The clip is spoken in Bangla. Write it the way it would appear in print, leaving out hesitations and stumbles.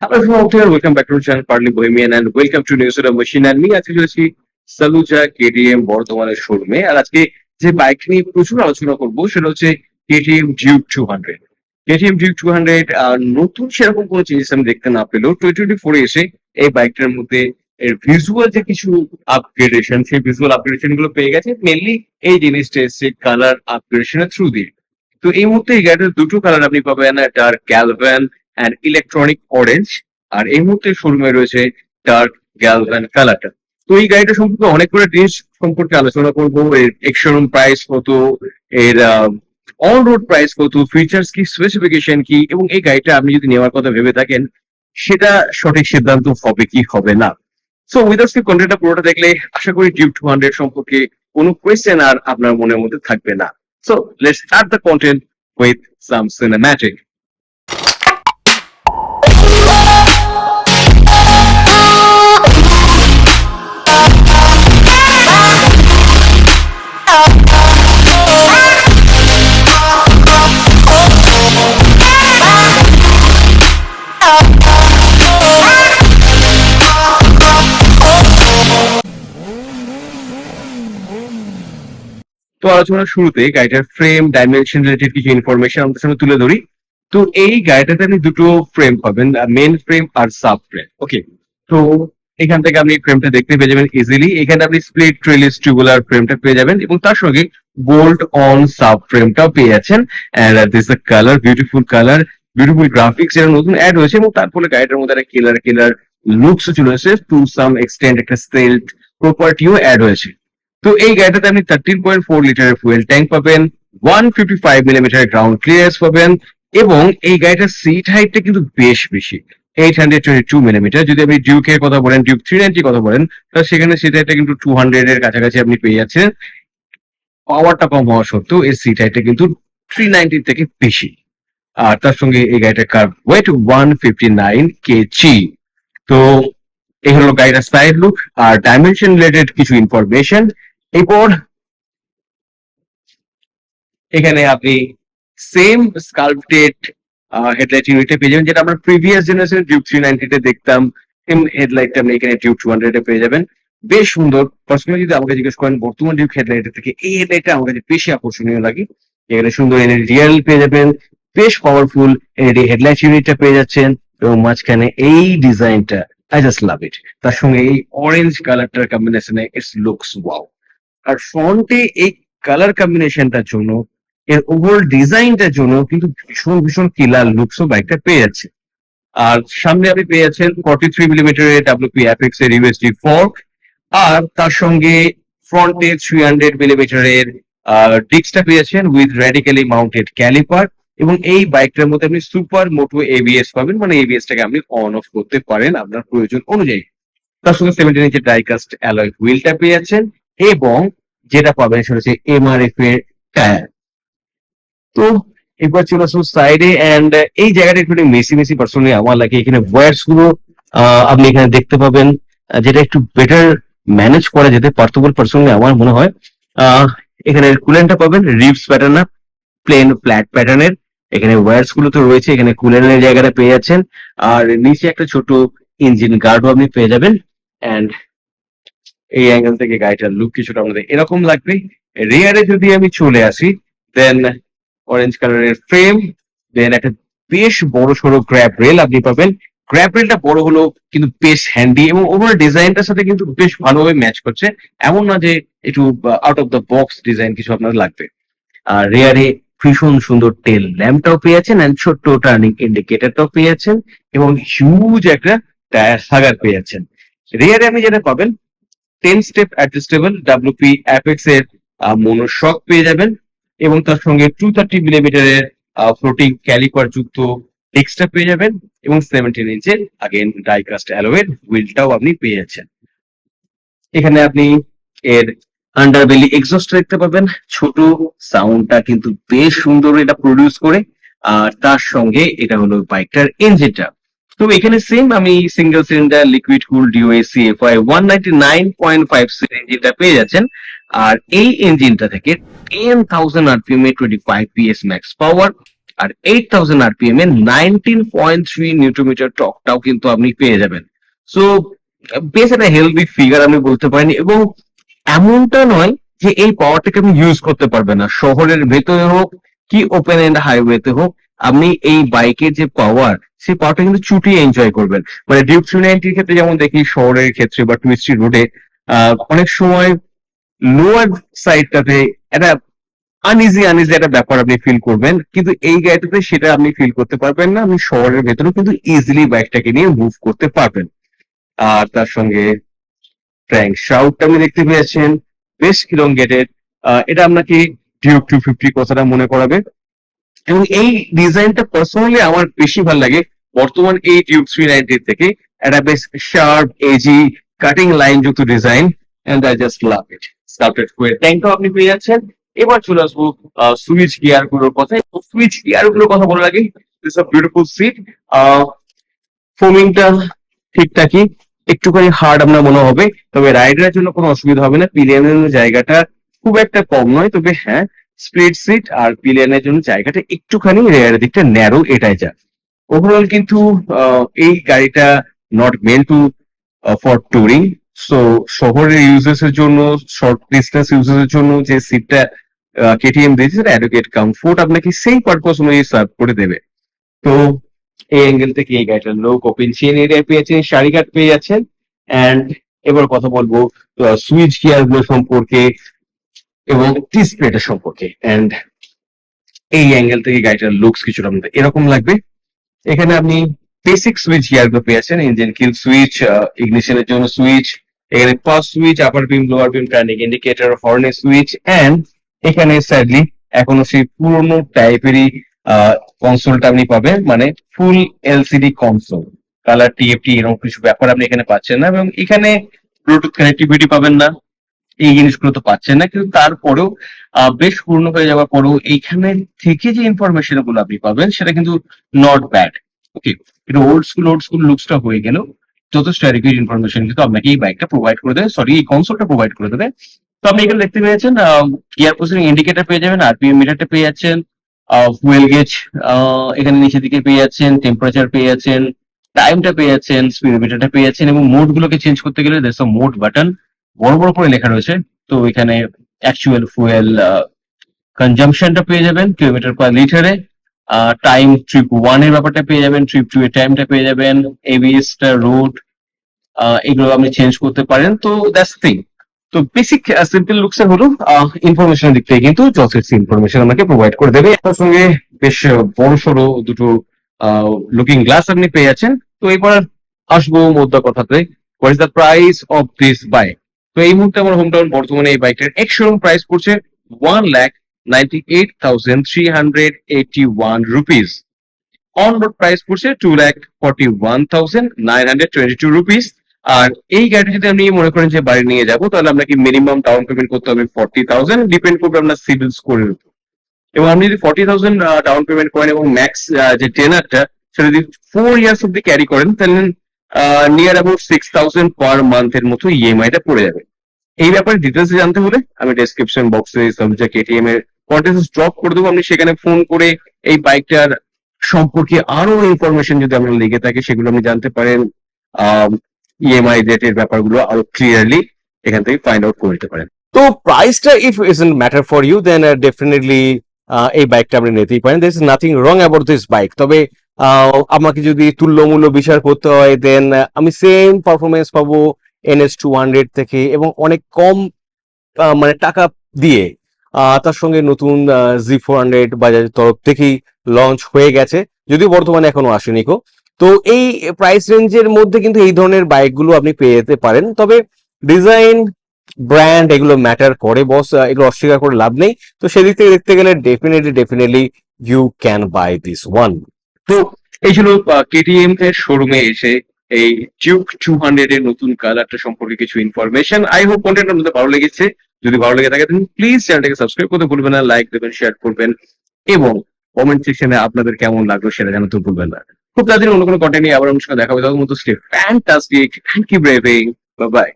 Hello everyone, here. Welcome back to the channel Partly Bohemian and welcome to News of Machine and me আজকে চলেছি সালুজা কেটিএম বর্তমানের শোরুমে। আর আজকে যে বাইক নিয়ে প্রচুর আলোচনা করব সেটা হচ্ছে কেটিএম ডিউক 200। কেটিএম ডিউক 200 নতুন সেরকম কোনো চেঞ্জেস আমি দেখতে না পেলেও 2024 এসে এই বাইকটার মধ্যে এর ভিজুয়াল যে কিছু আপগ্রেডেশন, সেই ভিজুয়াল আপগ্রেডেশন গুলো পেয়ে গেছে। মেনলি এই জিনিসটা এসছে কালার আপগ্রেডেশনের থ্রু দিয়ে। তো এই মুহূর্তে এই গাড়িটার দুটো কালার আপনি পাবেন, ডার্ক গ্যালভান অ্যান্ড ইলেকট্রনিক অরেঞ্জ। আর এই মুহূর্তে শোরুমে রয়েছে ডার্ক গ্যালভান কালারটা। তো এই গাড়িটা সম্পর্কে অনেক করে জিনিস সম্পর্কে আলোচনা করবো। এর এক্স-শোরুম প্রাইস কত, এর অন রোড প্রাইস কত, ফিচার্স কি, স্পেসিফিকেশন কি, এবং এই গাড়িটা আপনি যদি নেওয়ার কথা ভেবে থাকেন সেটা সঠিক সিদ্ধান্ত হবে কি হবে না। সো উইদাউট স্কিপ কন্টেন্টটা পুরোটা দেখলে আশা করি ডিউক 200 সম্পর্কে কোনো কোয়েশ্চেন আর আপনার মনের মধ্যে থাকবে না। So let's start the content with some cinematic. তো আলোচনার শুরুতে গাড়িটার ফ্রেম ডাইমেনশন রিলেটেড কিছু ইনফরমেশন আমাদের সামনে তুলে ধরি। তো এই গাড়িটাতে আপনি দুটো ফ্রেম পাবেন, মেন ফ্রেম আর সাব ফ্রেম। ওকে, তো এখান থেকে আপনি ফ্রেমটা দেখতে পেয়ে যাবেন ইজিলি। এখানে আপনি স্প্লিট ট্রেলিস টিউবুলার ফ্রেমটা পেয়ে যাবেন এবং তার সঙ্গে বোল্ট অন সাব ফ্রেমটাও পেয়ে যাচ্ছেন। And this the colour, beautiful colour, beautiful graphics যেটা নতুন অ্যাড হয়েছে এবং তারপরে গাড়িটার মধ্যে একটা কিলার কিলার লুকস চলে এসেছে। টু সাম এক্সটেন্ট একটা স্টেলথ প্রপার্টিও অ্যাড হয়েছে। তো এই গাড়িটাতে আপনি 13.4 লিটারের ফুয়েল ট্যাঙ্ক পাবেন, 155 মিলিমিটার গ্রাউন্ড ক্লিয়ারেন্স পাবেন এবং এই গাড়িটার সিট হাইটটা কিন্তু বেশ বেশি, 822 মিলিমিটার। যদি আপনি ডিউকের কথা বলেন, ডিউক 390 কথা বলেন, তাহলে সেখানে সিট হাইটটা কিন্তু 200 এর কাছাকাছি আপনি পেয়ে যাচ্ছেন। পাওয়ারটা কম হওয়া সত্ত্বেও এর সিট হাইটটা কিন্তু 390 থেকে বেশি। আর তার সঙ্গে এই গাড়িটার কার ওয়েট 159 কেজি। তো এই হলো গাড়িটার সাইড লুক আর ডাইমেনশন রিলেটেড কিছু ইনফরমেশন। এরপর এখানে আপনি সেম স্কাল্পটেড হেডলাইট ইউনিটে পেয়ে যাবেন, যেটা আমরা প্রিভিয়াস জেনারেশনের ডিউক 390 তে দেখতাম। সেম হেডলাইটটা আপনি এখানে ডিউক 200 এ পেয়ে যাবেন। বেশ সুন্দর। পার্সোনালি যদি আমাকে জিজ্ঞেস করেন বর্তমান ডিউক হেডলাইটের থেকে এই হেডলাইটটা আমার কাছে বেশি আকর্ষণীয় লাগে। এখানে সুন্দর এলইডি রিয়াল পেয়ে যাবেন, বেশ পাওয়ারফুল এলইডি হেডলাইট ইউনিটটা পেয়ে যাচ্ছেন এবং মাঝখানে এই ডিজাইনটা, আই জাস্ট লাভ ইট। তার সঙ্গে এই অরেঞ্জ কালারটার কম্বিনেশনে ইটস লুকস ওয়াও। আর ফ্রন্টে এই কালার কম্বিনেশনটার জন্য, এর ওভারঅল ডিজাইনটার জন্য কিন্তু ভীষণ ভীষণ কিলার লুকসও বাইকটা পেয়ে যাচ্ছে। আর সামনে আপনি পেয়ে যাচ্ছেন 43 মিলিমিটারের ডাব্লিউপি অ্যাপেক্স এর ইউএসডি ফর্ক, আর তার সঙ্গে ফ্রন্টে 300 মিলিমিটারের ডিস্কটা পেয়ে যাচ্ছেন উইথ র্যাডিক্যালি মাউন্টেড ক্যালিপার। এবং এই বাইকটার মধ্যে আপনি সুপার মোটো এবিএস পাবেন, মানে এবিএস টাকে আপনি অন অফ করতে পারেন আপনার প্রয়োজন অনুযায়ী। তার সঙ্গে 17 ইঞ্চের ডাইকাস্ট অ্যালয় হুইলটা পেয়ে যাচ্ছেন এবং যেটা পাবেন সেটা হচ্ছে এমআরএফ এর টায়ার। তো এবার চলে আসুন সাইডে এন্ড এই জায়গাটা একটু মেসি মেসি পার্সোনালি আমার লাগে। এখানে ওয়্যার্স গুলো আপনি এখানে দেখতে পাবেন, যেটা একটু বেটার ম্যানেজ করা যেতে পারতো বলে পার্সোনালি আমার মনে হয়। এখানে কুলেন্টটা পাবেন রিবস প্যাটার্ন না, প্লেন ফ্ল্যাট প্যাটার্নের। এখানে ওয়্যার্স গুলো তো রয়েছে, এখানে কুলেন্টের জায়গাটা পেয়ে যাচ্ছেন আর নিচে একটা ছোট ইঞ্জিন গার্ডও আপনি পেয়ে যাবেন। এন্ড এই অ্যাঙ্গেল থেকে গাড়িটার লুক কিছুটা আমাদের এরকম লাগবে। রিয়ারে যদি আমি চলে আসি, দেন অরেঞ্জ কালারের ফ্রেম, দেন একটা বেশ বড় সড়ো গ্র্যাব রেল আপনি পাবেন। গ্র্যাব রেলটা বড় হলো কিন্তু বেশ হ্যান্ডি এবং ওভারঅল ডিজাইনটার সাথে কিন্তু বেশ ভালোভাবে ম্যাচ করছে। এমন না যে একটু out of the box design কিছু আপনার লাগবে। আর রেয়ারে ভীষণ সুন্দর টেল ল্যাম্পটাও পেয়ে যাচ্ছেন এন্ড ছোট্ট টার্নিং ইন্ডিকেটরটাও পেয়ে যাচ্ছেন এবং হিউজ একটা টায়ার হাগার পেয়ে যাচ্ছেন। রেয়ারে আপনি যেটা পাবেন 10 স্টেপ অ্যাডজাস্টেবল ডাব্লিউপি অ্যাপেক্স এর মনোশক পেয়ে যাবেন এবং তার সঙ্গে 230 মিলিমিটারের ফ্লোটিং ক্যালিপার যুক্ত ডিস্কটা পেয়ে যাবেন এবং 17 ইঞ্চের আগেন ডাইকাস্ট অ্যালয়ের হুইলটাও আপনি পেয়ে যাচ্ছেন। এখানে আপনি এর আন্ডারবেলি এক্সস্ট দেখতে পাবেন, ছোট সাউন্ডটা কিন্তু বেশ সুন্দর এটা প্রডিউস করে। আর তার সঙ্গে এটা হলো বাইকটার ইঞ্জিনটা। তো এখানে সেম আমি সিঙ্গেল সিলিন্ডার লিকুইড কুল ডিওএসি এফআই 199.5 ইঞ্জিনটা পেয়ে যাচ্ছেন। আর এই ইঞ্জিনটা থেকে 10,000 আরপিএম এ 25 পিএস ম্যাক্স পাওয়ার আর 8000 আরপিএম এ 19.3 নিউটন মিটার টর্কটাও কিন্তু আপনি পেয়ে যাবেন। সো বেশ একটা হেলদি ফিগার আমি বলতে পারেন, এবং এমনটা নয় যে এই পাওয়ারটাকে আপনি ইউজ করতে পারবেন না। শহরের ভেতরে হোক কি ওপেন এন্ড হাইওয়েতে হোক, আপনি এই বাইকের যে পাওয়ার, সেই পাওয়ারটা কিন্তু চুটিয়ে এনজয় করবেন। মানে ডিউক 390 ক্ষেত্রে যেমন দেখি শহরের ক্ষেত্রে বা টুইস্টি রোডে অনেক সময় লোয়ার সাইডটাতে একটা আনইজি একটা ব্যাপার আপনি ফিল করবেন, কিন্তু এই গাড়িটাতে সেটা আপনি ফিল করতে পারবেন না। আপনি শহরের ভেতরেও কিন্তু ইজিলি বাইকটাকে নিয়ে মুভ করতে পারবেন। আর তার সঙ্গে ক্র্যাঙ্ক শাফটটা আপনি দেখতে পেয়েছেন, বেশ ইলংগেটেড। এটা আপনাকে ডিউক 250 কথাটা মনে করাবে, এবং এই ডিজাইনটা পার্সোনালি আমার বেশি ভালো লাগে বর্তমান এই ডিউক 390 থেকে। একটা বেশ শার্প এজি কাটিং লাইন যুক্ত design, and I just love it. Sculpted wheel ট্যাঙ্কটাও আপনি পেয়ে যাচ্ছেন। এবার চলে আসবো সুইচ গিয়ার গুলোর কথা। সুইচ গিয়ার গুলোর কথা বলার আগে, দিস আ বিউটিফুল সিট। ফোমিংটা ঠিকঠাকই, একটুখানি হার্ড আপনার মনে হবে, তবে রাইডারের জন্য কোনো অসুবিধা হবে না। পিলিয়নের জায়গাটা খুব একটা কম নয়, তবে হ্যাঁ, স্প্লিট সিট আর পিলিয়নের জন্য জায়গাটা একটুখানি রেয়ার দিকটা ন্যারো, এটাই যা। ওভারঅল কিন্তু এই গাড়িটা not meant to for touring. So শহরের ইউজেস এর জন্য, শর্ট ডিস্টেন্স ইউজেস এর জন্য যে সিটটা কেটিএম দিয়েছে, সেটা অ্যাডভোকেট কমফোর্ট আপনাকে সেই পারপাস অনুযায়ী সার্ভ করে দেবে। তো এই অ্যাঙ্গেল থেকে এই গাড়িটার লোক ওপেন চেন এরিয়া পেয়েছেন, সারিঘাট পেয়ে যাচ্ছেন। অ্যান্ড এবার কথা বলবো সুইচ গিয়ার গুলো সম্পর্কে এবং ডিসপ্লেটা সম্পর্কে। অ্যান্ড এই অ্যাঙ্গেল থেকে গাড়িটার লুকস কিছুটা আমাদের এরকম লাগবে। এখানে আপনি বেসিক সুইচ গিয়ার গুলো পেয়ে যাচ্ছেন, ইঞ্জিন কিল সুইচ, ইগনিশনের জন্য সুইচ, এখানে first switch, upper beam, lower beam, turning indicator, হর্নের সুইচ, অ্যান্ড এখানে স্যাডলি এখনো সেই পুরোনো টাইপেরই কনসোলটা আপনি পাবেন, মানে full LCD console, colour TFT এরকম কিছু ব্যাপার আপনি এখানে পাচ্ছেন না, এবং এখানে ব্লুটুথ কানেক্টিভিটি পাবেন না, এই জিনিসগুলো তো পাচ্ছেন না। কিন্তু তারপরেও বেশ পূর্ণ হয়ে যাওয়ার পরেও এইখানে থেকে যে ইনফরমেশন গুলো আপনি পাবেন সেটা কিন্তু নট ব্যাড। ওকে, কিন্তু ওল্ড স্কুল লুকসটা হয়ে গেল, যথেষ্ট অ্যাডিকুয়েট ইনফরমেশন কিন্তু আপনাকে এই বাইকটা প্রোভাইড করে দেবে, সরি এই কনসোলটা প্রোভাইড করে দেবে। তো আপনি এখানে দেখতে পেয়েছেন গিয়ার পজিশনিং ইন্ডিকেটর পেয়ে যাবেন, আরপিএম মিটারটা পেয়ে যাচ্ছেন, ফুয়েল গেজ এখানে নিচের দিকে পেয়ে যাচ্ছেন, টেম্পারেচার পেয়ে যাচ্ছেন, টাইমটা পেয়ে যাচ্ছেন, স্পিডোমিটারটা পেয়ে যাচ্ছেন, এবং মোড গুলোকে চেঞ্জ করতে গেলে দেশ মোড বাটন বড় বড় করে লেখা রয়েছে। তো এখানে অ্যাকচুয়াল ফুয়েল কনজাম্পশনটা পেয়ে যাবেন কিলোমিটার পার লিটারে, টাইম ট্রিপ 1 এর ব্যাপারটা পেয়ে যাবেন, ট্রিপ 2 এর টাইমটা পেয়ে যাবেন, এবিএস টা, রোড, এগুলো আপনি চেঞ্জ করতে পারেন। তো দ্যাটস থিং। তো বেসিক সিম্পল লুকস এর হলো, ইনফরমেশনের দিক থেকে কিন্তু যথেষ্ট ইনফরমেশন আমাকে প্রোভাইড করে দেবে। তার সঙ্গে বেশ বড় সড়ো দুটো লুকিং গ্লাস আপনি পেয়ে যাচ্ছেন। তো এবার আসবো মোদ্দা কথাতে, what is the price of this bike. তো এই মুহূর্তে আমার হোম টাউন বর্তমানে এই বাইকটার এক্স শোরুম প্রাইস পড়ছে 1,98,381 রুপিস। অন রোড প্রাইস পড়ছে 2,41,922 রুপিস। আর এই গাড়ি যদি আপনি মনে করেন যে বাড়ি নিয়ে যাবো, তাহলে আপনাকে মিনিমাম ডাউন পেমেন্ট করতে হবে 40,000, ডিপেন্ড করবে আপনার সিভিল স্কোরের উপর। এবং আপনি যদি 40,000 ডাউন পেমেন্ট করেন এবং ম্যাক্স যে টেনারটা সেটা যদি 4 ইয়ার্স অব্দি ক্যারি করেন, তাহলে নিয়ার অ্যাবাউট 6,000 পার মান্থের মতো ইএমআই টা পড়ে যাবে। এই ব্যাপারে ডিটেলস জানতে হলে আমি ডেসক্রিপশন বক্সে সামজা কেটিএম এর কন্টেন্ট ড্রপ করে দেবো, আপনি সেখানে ফোন করে এই বাইকটার সম্পর্কে আরো ইনফরমেশন যদি আপনার লেগে থাকে সেগুলো আপনি জানতে পারেন। ইএমআই রেটের ব্যাপারগুলো আরো ক্লিয়ারলি এখান থেকে ফাইন্ড আউট করে নিতে পারেন। তো প্রাইসটা if isn't matter for you then definitely এই বাইকটা আপনি নিতেই পারেন, there is nothing wrong about this bike. তবে আমাকে যদি তুল্যমূল্য বিচার করতে হয় দেন আমি সেম পারফরমেন্স পাবো NS200 থেকে, এবং অনেক কম মানে টাকা দিয়ে। তার সঙ্গে নতুন Z400 বাজাজের তরফ থেকেই লঞ্চ হয়ে গেছে, যদিও বর্তমানে এখনো আসেনি কো। তো এই প্রাইস রেঞ্জের মধ্যে কিন্তু এই ধরনের বাইকগুলো আপনি পেয়ে যেতে পারেন। তবে ডিজাইন, ব্র্যান্ড এগুলো ম্যাটার করে বস, এগুলো অস্বীকার করে লাভ নেই। তো সেদিক থেকে দেখতে গেলে definitely you can buy this one. তো এই ছিল কেটিএম এর শোরুমে এসে এই ডিউক 200 এর নতুন কালারটা সম্পর্কে কিছু ইনফরমেশন। আই হোপ কন্টেন্ট আপনাদের ভালো লেগেছে। যদি ভালো লেগে থাকে প্লিজ চ্যানেলটাকে সাবস্ক্রাইব করতে ভুলবেন না, লাইক দেবেন, শেয়ার করবেন, এবং কমেন্ট সেকশনে আপনাদের কেমন লাগলো সেটা জানাতে ভুলবেন না। খুব তাড়াতাড়ি অন্য কোনো কন্টেন্ট নিয়ে আবার আমার সঙ্গে দেখা হবে। তখন মতো স্টে ফ্যান্টাস্টিক, থ্যাংক ইউ ব্রেভিং, বাই বাই।